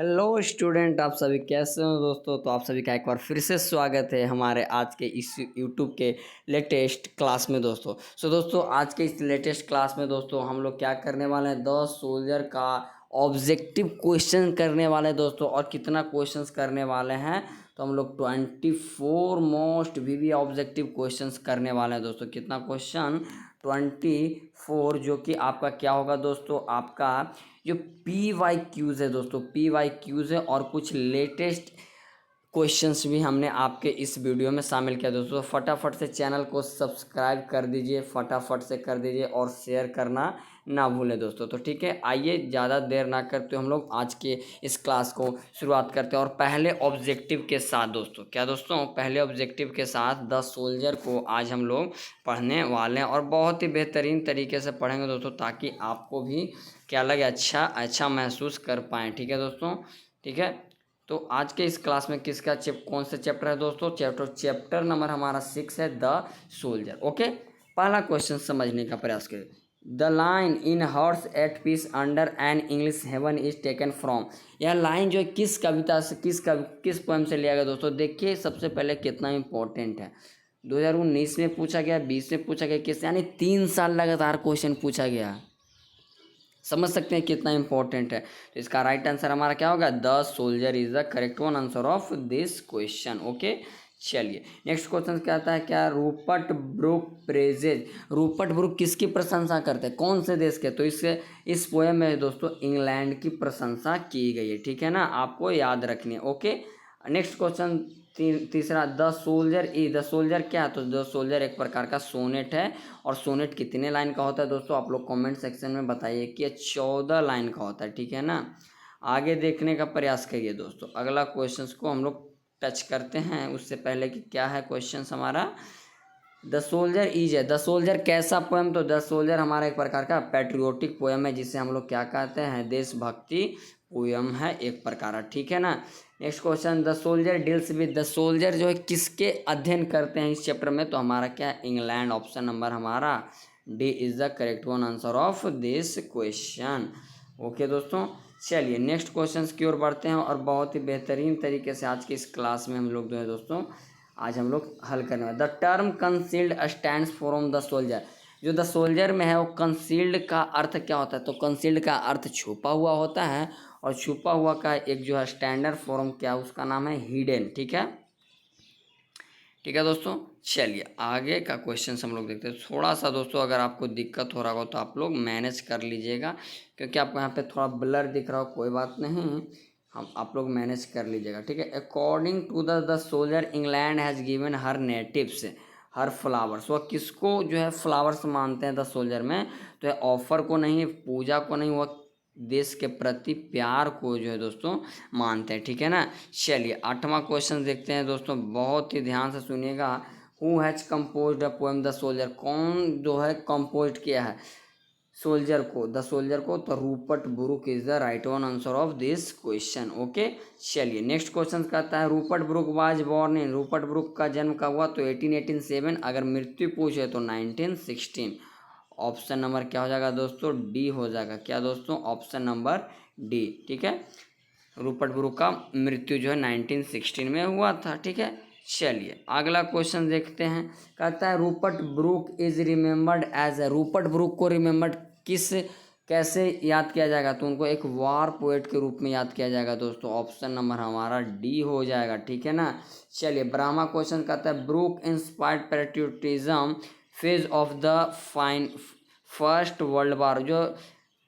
Hello student, आप सभी कैसे हो दोस्तों। तो आप सभी का एक बार फिर से स्वागत है हमारे आज के इस यूट्यूब के लेटेस्ट क्लास में दोस्तों। दोस्तों आज के इस लेटेस्ट क्लास में दोस्तों हम लोग क्या करने वाले हैं, द सोल्जर का ऑब्जेक्टिव क्वेश्चन करने वाले हैं दोस्तों। और कितना क्वेश्चंस करने वाले हैं, तो हम लोग 24 मोस्ट वीवी ऑब्जेक्टिव क्वेश्चंस करने वाले हैं दोस्तों। कितना क्वेश्चन, 24, जो कि आपका क्या होगा दोस्तों, आपका जो पी वाई क्यूज़ है दोस्तों, पी वाई क्यूज़ है। और कुछ लेटेस्ट क्वेश्चंस भी हमने आपके इस वीडियो में शामिल किया दोस्तों। फटाफट से चैनल को सब्सक्राइब कर दीजिए, फटाफट से कर दीजिए और शेयर करना ना भूलें दोस्तों। तो ठीक है, आइए ज़्यादा देर ना करते हम लोग आज के इस क्लास को शुरुआत करते हैं। और पहले ऑब्जेक्टिव के साथ दोस्तों, क्या दोस्तों, पहले ऑब्जेक्टिव के साथ द सोल्जर को आज हम लोग पढ़ने वाले हैं। और बहुत ही बेहतरीन तरीके से पढ़ेंगे दोस्तों, ताकि आपको भी क्या लगे, अच्छा महसूस कर पाएँ। ठीक है दोस्तों, ठीक है। तो आज के इस क्लास में किसका कौन सा चैप्टर है दोस्तों, चैप्टर नंबर हमारा 6 है, द सोल्जर। ओके, पहला क्वेश्चन समझने का प्रयास करें। The line in horse at peace under an English heaven is taken from. यह लाइन जो है किस कविता से, किस पोएम से लिया गया दोस्तों। देखिए सबसे पहले कितना इंपॉर्टेंट है, 2019 में पूछा गया, 20 में पूछा गया, किस यानी 3 साल लगातार क्वेश्चन पूछा गया। समझ सकते हैं कितना इंपॉर्टेंट है। तो इसका राइट आंसर हमारा क्या होगा, the soldier is the correct one answer of this question. Okay, चलिए नेक्स्ट क्वेश्चन क्या आता है, क्या Rupert book praises. Rupert book किसकी प्रशंसा करते हैं, कौन से देश के। तो इस पोएम में दोस्तों इंग्लैंड की प्रशंसा की गई है। ठीक है ना, आपको याद रखनी है। ओके, नेक्स्ट क्वेश्चन तीसरा, द सोल्जर क्या है। तो द सोल्जर एक प्रकार का सोनेट है। और सोनेट कितने लाइन का होता है दोस्तों, आप लोग कमेंट सेक्शन में बताइए कि 14 लाइन का होता है। ठीक है ना, आगे देखने का प्रयास करिए दोस्तों। अगला क्वेश्चन को हम लोग टच करते हैं, उससे पहले कि क्या है क्वेश्चन हमारा, द सोल्जर इज है। द सोल्जर कैसा पोएम, तो द सोल्जर हमारा एक प्रकार का पैट्रियोटिक पोएम है, जिसे हम लोग क्या कहते हैं, देशभक्ति पोएम है एक प्रकार। ठीक है ना। Next question, the soldier deals with. The soldier जो है किसके अध्ययन करते हैं इस चैप्टर में, तो हमारा क्या, इंग्लैंड। ऑप्शन नंबर हमारा D is the correct one answer of this question. Okay दोस्तों, चलिए नेक्स्ट क्वेश्चन की ओर बढ़ते हैं। और बहुत ही बेहतरीन तरीके से आज की इस क्लास में हम लोग जो है दोस्तों, आज हम लोग हल करने वाले। The term concealed stands from the soldier. जो द सोल्जर में है वो कंसील्ड का अर्थ क्या होता है, तो कंसील्ड का अर्थ छुपा हुआ होता है। और छुपा हुआ का एक जो है स्टैंडर्ड फॉर्म क्या, उसका नाम है हिडन। ठीक है, ठीक है दोस्तों। चलिए आगे का क्वेश्चन हम लोग देखते हैं। थोड़ा सा दोस्तों अगर आपको दिक्कत हो रहा हो तो आप लोग मैनेज कर लीजिएगा, क्योंकि आपको यहाँ पे थोड़ा ब्लर दिख रहा हो, कोई बात नहीं, हम आप लोग मैनेज कर लीजिएगा। ठीक है, according to the soldier England has given her natives her flowers. वह किसको जो है फ्लावर्स मानते हैं द सोल्जर में, तो ऑफर को नहीं, पूजा को नहीं, वह देश के प्रति प्यार को जो है दोस्तों मानते हैं। ठीक है ना। चलिए 8वां क्वेश्चन देखते हैं दोस्तों, बहुत ही ध्यान से सुनिएगा। Who has composed a poem the soldier. कौन जो है कंपोज किया है सोल्जर को, द सोल्जर को, तो Rupert Brooke is the right one answer of this question. Okay, चलिए नेक्स्ट क्वेश्चन कहता है, Rupert book was born in. Rupert book का जन्म कब हुआ, तो 1887। अगर मृत्यु पूछे तो 1916। ऑप्शन नंबर क्या हो जाएगा दोस्तों, डी हो जाएगा। क्या दोस्तों, ऑप्शन नंबर डी। ठीक है, रूपर्ट ब्रुक का मृत्यु जो है 1916 में हुआ था। ठीक है, चलिए अगला क्वेश्चन देखते हैं। कहता है Rupert Brooke is remembered as a. Rupert Brooke को रिमेम्बर्ड कैसे याद किया जाएगा, तो उनको एक वार पोएट के रूप में याद किया जाएगा दोस्तों। ऑप्शन नंबर हमारा डी हो जाएगा। ठीक है ना। चलिए ब्राह्मा क्वेश्चन कहता है, Brooke inspired patriotism phase of the first world war. जो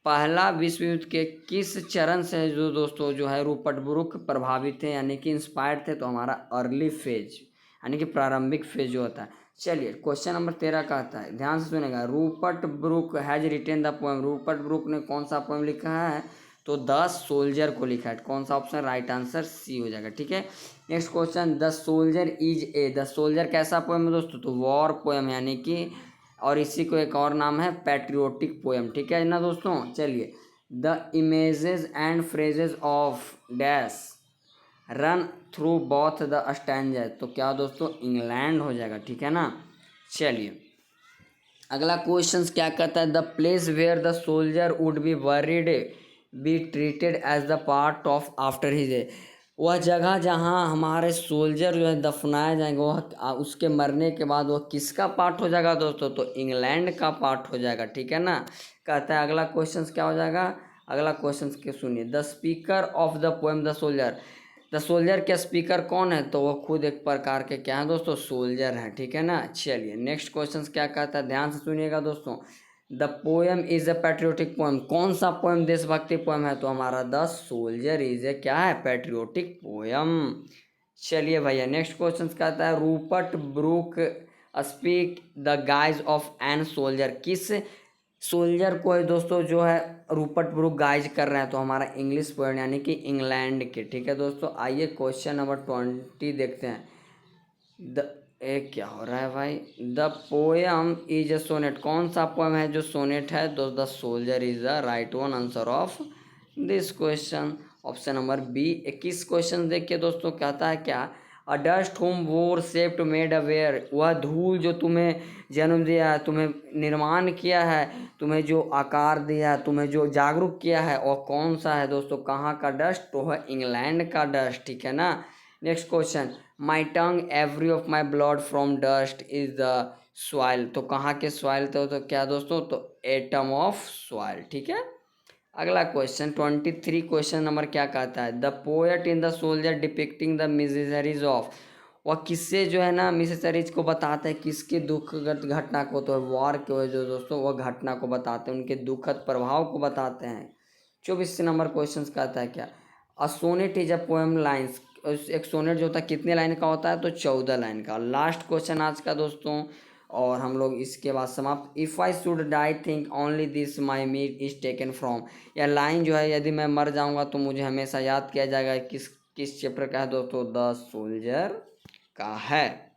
पहला विश्व युद्ध के किस चरण से जो दोस्तों जो है रूपर्ट ब्रुक प्रभावित थे, यानी कि इंस्पायर्ड थे, तो हमारा अर्ली फेज यानी कि प्रारंभिक फेज जो होता है। चलिए क्वेश्चन नंबर 13 का आता है, ध्यान से सुनेगा। Rupert book has retain the poem. Rupert book ने कौन सा पोएम लिखा है, तो द सोल्जर को लिखा है। कौन सा ऑप्शन, राइट आंसर सी हो जाएगा। ठीक है, next question, the soldier is a. The soldier कैसा पोएम है दोस्तों, तो वॉर पोएम, यानी कि और इसी को एक और नाम है पैट्रियोटिक पोएम। ठीक है ना दोस्तों। चलिए the images and phrases of dash run through both the standards. तो क्या दोस्तों, इंग्लैंड हो जाएगा। ठीक है ना। चलिए अगला क्वेश्चन क्या कहता है, the place where the soldier would be buried be treated as the part of after his day. वह जगह जहाँ हमारे सोल्जर जो है दफनाए जाएंगे वह उसके मरने के बाद वह किसका पार्ट हो जाएगा दोस्तों? तो इंग्लैंड का पार्ट हो जाएगा, ठीक है ना। कहता है अगला क्वेश्चन क्या हो जाएगा? अगला क्वेश्चन के सुनिए। The speaker of the poem the soldier. The soldier के स्पीकर कौन है? तो वो खुद एक प्रकार के क्या है दोस्तों? सोल्जर हैं, ठीक है ना। चलिए नेक्स्ट क्वेश्चन क्या कहता है, ध्यान से सुनिएगा दोस्तों। The poem is a patriotic poem. कौन सा पोएम देशभक्ति पोएम है? तो हमारा द सोल्जर इज ए क्या है? Patriotic poem. चलिए भैया नेक्स्ट क्वेश्चन कहता है Rupert Brooke speak the guise of an soldier. किस सोल्जर को है दोस्तों जो है रूपर्ट ब्रूक गाइज कर रहे हैं? तो हमारा इंग्लिश पोएम यानी कि इंग्लैंड के, ठीक है दोस्तों। आइए क्वेश्चन नंबर 20 देखते हैं। द क्या हो रहा है भाई? The poem is a sonnet. कौन सा पोएम है जो सोनेट है? The soldier is the right one answer of this question. Option number B. 21 question देखिए दोस्तों, कहता है क्या? अ डस्ट होम वोर सेप्ट मेड अवेयर। वह धूल जो तुम्हें जन्म दिया है, तुम्हें निर्माण किया है, तुम्हें जो आकार दिया है, तुम्हें जो जागरूक किया है, और कौन सा है दोस्तों? कहाँ का डस्ट? तो है इंग्लैंड का डस्ट, ठीक है ना। Next question. My tongue every of my blood from dust is the soil. तो कहाँ के सॉइल? तो क्या दोस्तों? तो एटम ऑफ सॉइल, ठीक है। अगला क्वेश्चन 23 क्वेश्चन नंबर क्या कहता है? The poet in the soldier depicting the miseries of. वह किससे जो है ना मिसेजरीज को बताते हैं? किसके दुखद घटना को? तो वॉर के वजह दोस्तों वह घटना को बताते हैं, उनके दुखद प्रभाव को बताते हैं। 24 नंबर क्वेश्चन कहता है क्या? A sonnet is a poem lines. एक सोनेट जो होता है कितने लाइन का होता है? तो 14 लाइन का। लास्ट क्वेश्चन आज का दोस्तों, और हम लोग इसके बाद समाप्त। If I should die think only this my meat is taken from. यह लाइन जो है, यदि मैं मर जाऊंगा तो मुझे हमेशा याद किया जाएगा। किस चैप्टर का है दोस्तों? द सोल्जर का है।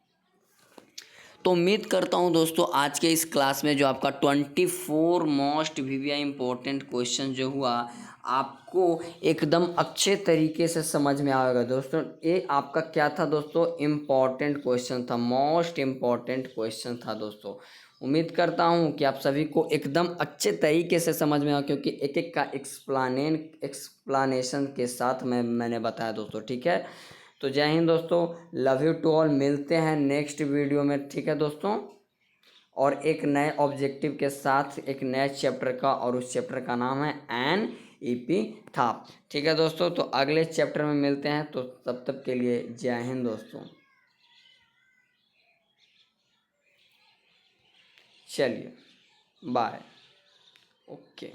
तो उम्मीद करता हूँ दोस्तों आज के इस क्लास में जो आपका 24 मोस्ट वीवीआई इम्पोर्टेंट क्वेश्चन जो हुआ आपको एकदम अच्छे तरीके से समझ में आएगा दोस्तों। ये आपका क्या था दोस्तों? इम्पॉर्टेंट क्वेश्चन था, मोस्ट इम्पॉर्टेंट क्वेश्चन था दोस्तों। उम्मीद करता हूँ कि आप सभी को एकदम अच्छे तरीके से समझ में आया, क्योंकि एक एक का एक्सप्लानेशन के साथ मैंने बताया दोस्तों, ठीक है। तो जय हिंद दोस्तों, लव यू टू ऑल। मिलते हैं नेक्स्ट वीडियो में, ठीक है दोस्तों, और एक नए ऑब्जेक्टिव के साथ एक नए चैप्टर का, और उस चैप्टर का नाम है NEP था, ठीक है दोस्तों। तो अगले चैप्टर में मिलते हैं, तो तब तक के लिए जय हिंद दोस्तों। चलिए बाय, ओके।